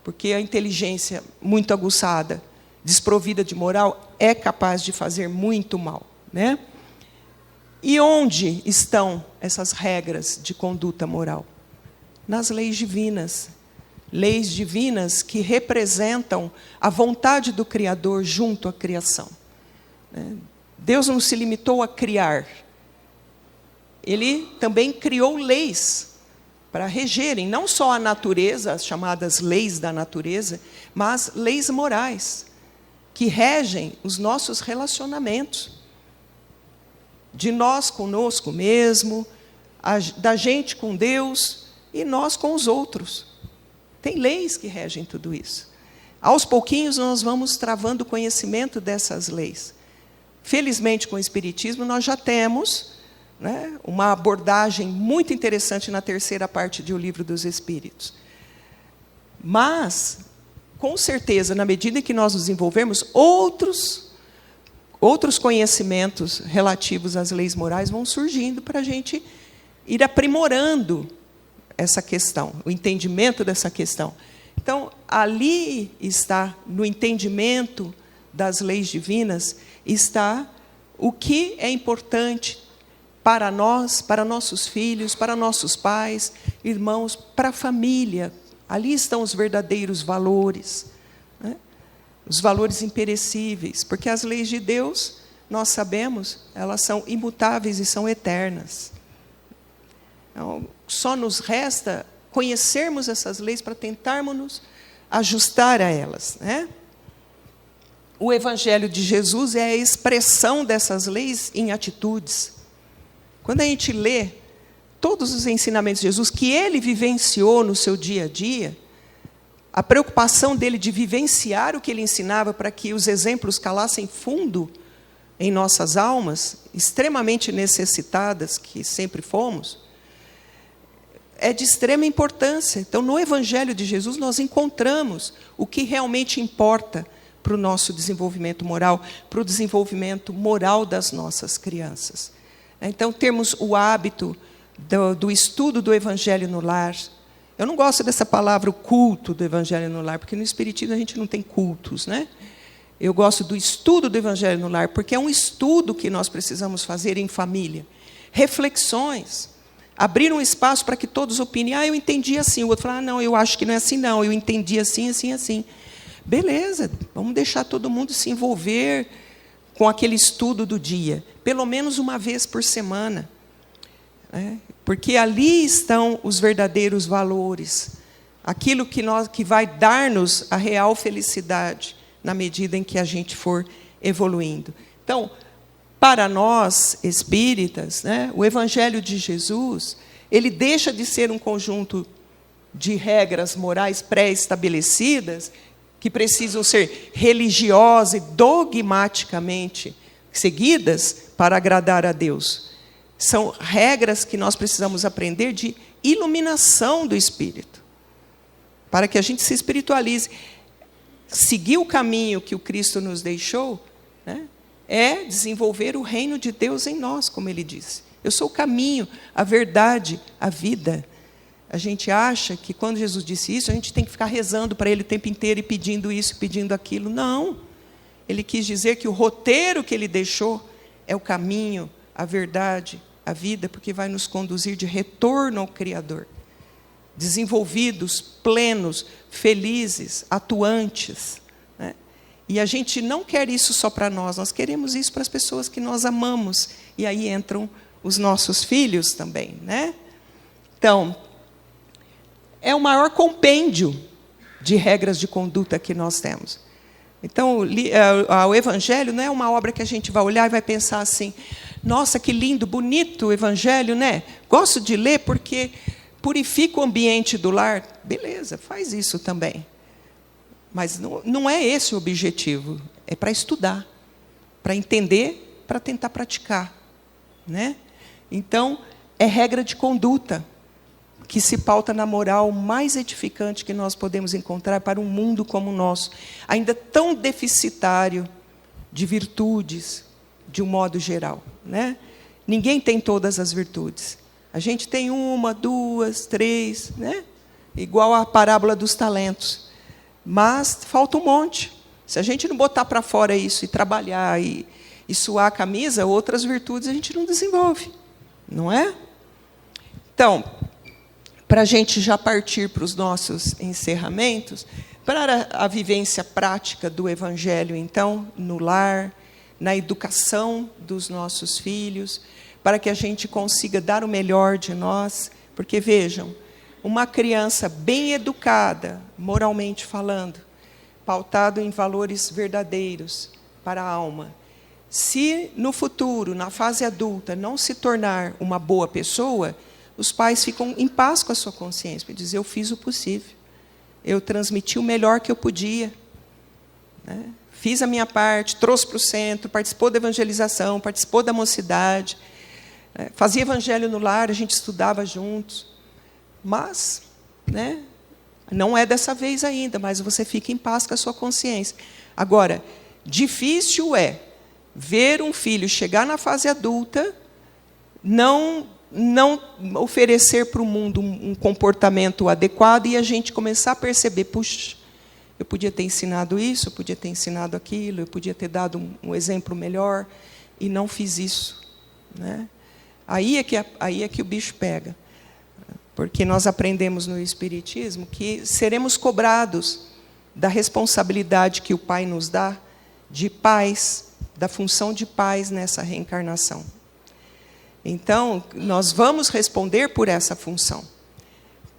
Porque a inteligência muito aguçada, desprovida de moral, é capaz de fazer muito mal. Né? E onde estão essas regras de conduta moral? Nas leis divinas. Leis divinas que representam a vontade do Criador junto à criação. Deus não se limitou a criar. Ele também criou leis para regerem não só a natureza, as chamadas leis da natureza, mas leis morais, que regem os nossos relacionamentos. De nós conosco mesmo, da gente com Deus e nós com os outros. Tem leis que regem tudo isso. Aos pouquinhos nós vamos travando o conhecimento dessas leis. Felizmente, com o Espiritismo, nós já temos, né, uma abordagem muito interessante na terceira parte do Livro dos Espíritos. Mas, com certeza, na medida em que nós nos desenvolvermos, outros conhecimentos relativos às leis morais vão surgindo para a gente ir aprimorando essa questão, o entendimento dessa questão. Então, ali está, no entendimento das leis divinas, está o que é importante para nós, para nossos filhos, para nossos pais, irmãos, para a família. Ali estão os verdadeiros valores, né? Os valores imperecíveis, porque as leis de Deus, nós sabemos, elas são imutáveis e são eternas. Então, só nos resta conhecermos essas leis para tentarmos nos ajustar a elas, né? O Evangelho de Jesus é a expressão dessas leis em atitudes. Quando a gente lê todos os ensinamentos de Jesus que ele vivenciou no seu dia a dia, a preocupação dele de vivenciar o que ele ensinava para que os exemplos calassem fundo em nossas almas, extremamente necessitadas, que sempre fomos, é de extrema importância. Então, no Evangelho de Jesus, nós encontramos o que realmente importa para o nosso desenvolvimento moral, para o desenvolvimento moral das nossas crianças. Então, termos o hábito do estudo do Evangelho no lar. Eu não gosto dessa palavra, o culto do Evangelho no lar, porque no Espiritismo a gente não tem cultos, né? Eu gosto do estudo do Evangelho no lar, porque é um estudo que nós precisamos fazer em família. Reflexões. Abrir um espaço para que todos opinem. Eu entendi assim. O outro fala, não, eu acho que não é assim, não. Eu entendi assim, assim, assim. Beleza, vamos deixar todo mundo se envolver com aquele estudo do dia. Pelo menos uma vez por semana. Porque ali estão os verdadeiros valores. Aquilo que vai dar-nos a real felicidade, na medida em que a gente for evoluindo. Então, para nós, espíritas, o Evangelho de Jesus, ele deixa de ser um conjunto de regras morais pré-estabelecidas, que precisam ser religiosas e dogmaticamente seguidas para agradar a Deus. São regras que nós precisamos aprender de iluminação do espírito, para que a gente se espiritualize. Seguir o caminho que o Cristo nos deixou, é desenvolver o reino de Deus em nós, como ele disse. Eu sou o caminho, a verdade, a vida. A gente acha que quando Jesus disse isso, a gente tem que ficar rezando para ele o tempo inteiro e pedindo isso, pedindo aquilo. Não. Ele quis dizer que o roteiro que ele deixou é o caminho, a verdade, a vida, porque vai nos conduzir de retorno ao Criador. Desenvolvidos, plenos, felizes, atuantes. E a gente não quer isso só para nós queremos isso para as pessoas que nós amamos. E aí entram os nossos filhos também. Então, é o maior compêndio de regras de conduta que nós temos. Então, o Evangelho não é uma obra que a gente vai olhar e vai pensar assim, nossa, que lindo, bonito o Evangelho, né? Gosto de ler porque purifica o ambiente do lar. Beleza, faz isso também. Mas não é esse o objetivo. É para estudar, para entender, para tentar praticar. Então, é regra de conduta que se pauta na moral mais edificante que nós podemos encontrar para um mundo como o nosso, ainda tão deficitário de virtudes, de um modo geral. Ninguém tem todas as virtudes. A gente tem 1, 2, 3, igual a parábola dos talentos. Mas falta um monte. Se a gente não botar para fora isso e trabalhar e suar a camisa, outras virtudes a gente não desenvolve. Não é? Então, para a gente já partir para os nossos encerramentos, para a vivência prática do Evangelho, então, no lar, na educação dos nossos filhos, para que a gente consiga dar o melhor de nós, porque, vejam, uma criança bem educada, moralmente falando, pautado em valores verdadeiros para a alma, se no futuro, na fase adulta, não se tornar uma boa pessoa, os pais ficam em paz com a sua consciência, para dizer, eu fiz o possível, eu transmiti o melhor que eu podia, fiz a minha parte, trouxe para o centro, participou da evangelização, participou da mocidade, fazia evangelho no lar, a gente estudava juntos. Mas, não é dessa vez ainda, mas você fica em paz com a sua consciência. Agora, difícil é ver um filho chegar na fase adulta, não oferecer para o mundo um comportamento adequado e a gente começar a perceber, puxa, eu podia ter ensinado isso, eu podia ter ensinado aquilo, eu podia ter dado um exemplo melhor e não fiz isso. Aí é que o bicho pega. Porque nós aprendemos no Espiritismo que seremos cobrados da responsabilidade que o Pai nos dá de pais, da função de pais nessa reencarnação. Então, nós vamos responder por essa função.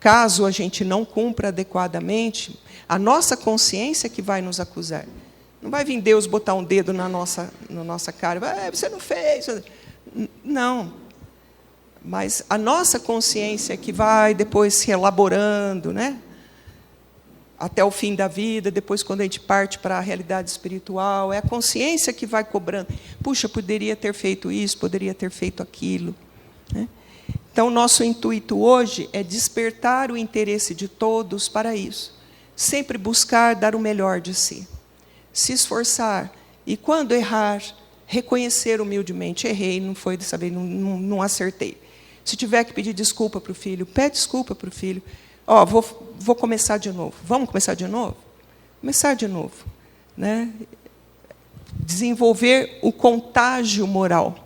Caso a gente não cumpra adequadamente, a nossa consciência que vai nos acusar. Não vai vir Deus botar um dedo na nossa cara, você não fez. Não. Mas a nossa consciência que vai depois se elaborando, até o fim da vida, depois quando a gente parte para a realidade espiritual, é a consciência que vai cobrando. Puxa, poderia ter feito isso, poderia ter feito aquilo, né? Então, nosso intuito hoje é despertar o interesse de todos para isso. Sempre buscar dar o melhor de si. Se esforçar. E, quando errar, reconhecer humildemente. Errei, não foi dessa vez, não acertei. Se tiver que pedir desculpa para o filho, pede desculpa para o filho. Vou começar de novo. Vamos começar de novo? Começar de novo, né? Desenvolver o contágio moral.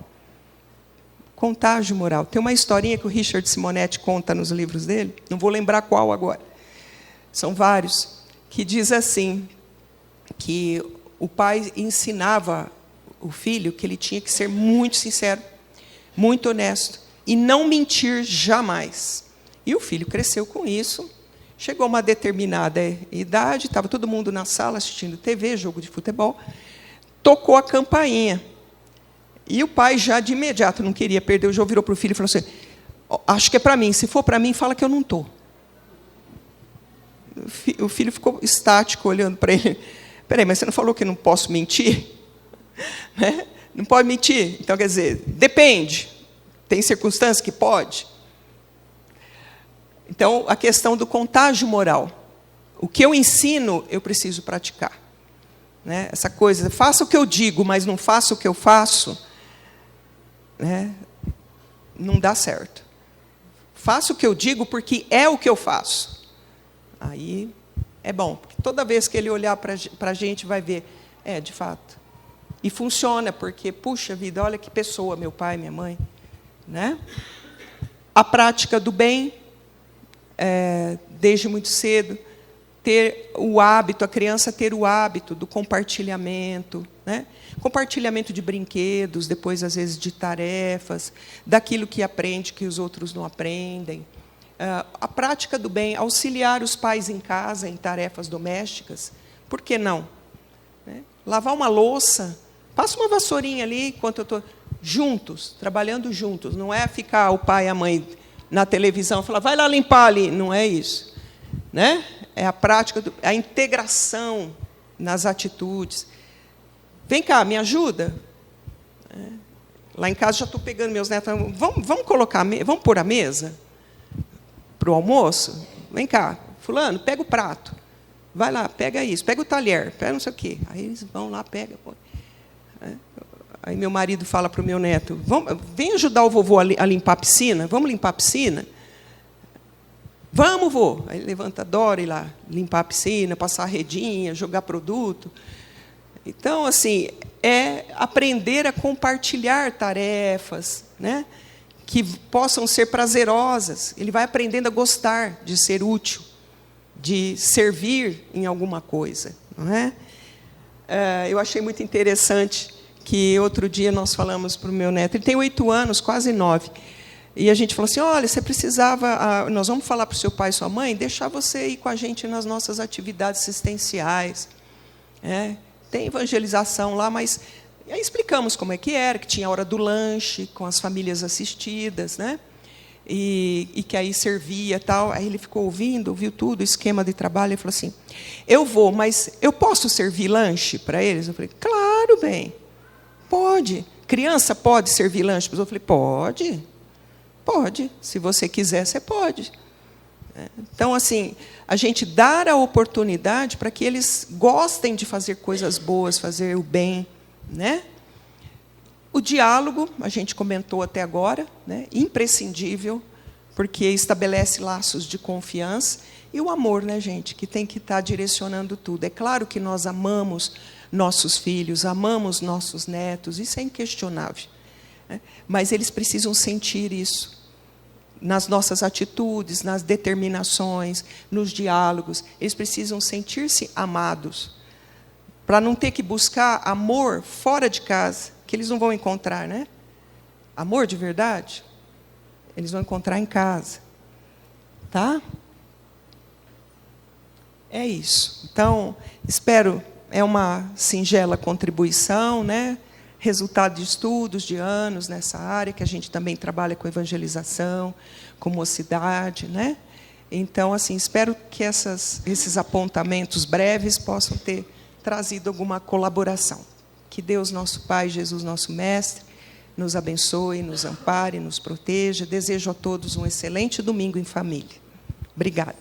Contágio moral. Tem uma historinha que o Richard Simonetti conta nos livros dele, não vou lembrar qual agora, são vários, que diz assim, que o pai ensinava o filho que ele tinha que ser muito sincero, muito honesto, e não mentir jamais. E o filho cresceu com isso, chegou a uma determinada idade, estava todo mundo na sala assistindo TV, jogo de futebol, tocou a campainha. E o pai, já de imediato, não queria perder o jogo, virou para o filho e falou assim, acho que é para mim, se for para mim, fala que eu não estou. O filho ficou estático, olhando para ele. Peraí, mas você não falou que não posso mentir? Né? Não pode mentir? Então, quer dizer, depende. Tem circunstâncias que pode. Então, a questão do contágio moral. O que eu ensino, eu preciso praticar. Né? Essa coisa, faça o que eu digo, mas não faça o que eu faço, né? Não dá certo. Faça o que eu digo porque é o que eu faço. Aí é bom, porque toda vez que ele olhar para a gente vai ver, de fato. E funciona, porque, puxa vida, olha que pessoa, meu pai, minha mãe. Né? A prática do bem, desde muito cedo, ter o hábito, a criança ter o hábito do compartilhamento, né? Compartilhamento de brinquedos, depois, às vezes, de tarefas, daquilo que aprende que os outros não aprendem. A prática do bem, auxiliar os pais em casa, em tarefas domésticas, por que não? Né? Lavar uma louça, passa uma vassourinha ali, enquanto eu estou juntos, trabalhando juntos, não é ficar o pai e a mãe na televisão e falar, vai lá limpar ali, não é isso. Né? É a prática, a integração nas atitudes. Vem cá, me ajuda. Lá em casa já estou pegando meus netos. Vamos colocar, vamos pôr a mesa para o almoço? Vem cá, fulano, pega o prato. Vai lá, pega isso, pega o talher, pega não sei o quê. Aí eles vão lá, pega. Aí meu marido fala para o meu neto, vem ajudar o vovô a limpar a piscina? Vamos limpar a piscina? Vamos, vô. Aí levanta, adora ir lá limpar a piscina, passar a redinha, jogar produto. Então, assim, é aprender a compartilhar tarefas, né, que possam ser prazerosas. Ele vai aprendendo a gostar de ser útil, de servir em alguma coisa. Não é? Eu achei muito interessante que outro dia nós falamos para o meu neto, ele tem 8 anos, quase 9, e a gente falou assim, olha, você precisava, nós vamos falar para o seu pai e sua mãe, deixar você ir com a gente nas nossas atividades assistenciais. Tem evangelização lá, mas... E aí explicamos como é que era, que tinha a hora do lanche, com as famílias assistidas, né? E que aí servia e tal. Aí ele ficou ouvindo, ouviu tudo, o esquema de trabalho, e falou assim, eu vou, mas eu posso servir lanche para eles? Eu falei, claro, bem, pode. Criança pode servir lanche? Eu falei, pode. Pode, se você quiser, você pode. Então, assim, a gente dar a oportunidade para que eles gostem de fazer coisas boas, fazer o bem, né? O diálogo, a gente comentou até agora, né? Imprescindível, porque estabelece laços de confiança, e o amor, né, gente, que tem que estar direcionando tudo. É claro que nós amamos nossos filhos, amamos nossos netos, isso é inquestionável. Mas eles precisam sentir isso nas nossas atitudes, nas determinações, nos diálogos. Eles precisam sentir-se amados, para não ter que buscar amor fora de casa, que eles não vão encontrar, né? Amor de verdade, eles vão encontrar em casa. Tá? É isso. Então, espero, é uma singela contribuição, né? Resultado de estudos de anos nessa área, que a gente também trabalha com evangelização, com mocidade, né? Então, assim, espero que esses apontamentos breves possam ter trazido alguma colaboração. Que Deus, nosso Pai, Jesus, nosso Mestre, nos abençoe, nos ampare, nos proteja. Desejo a todos um excelente domingo em família. Obrigada.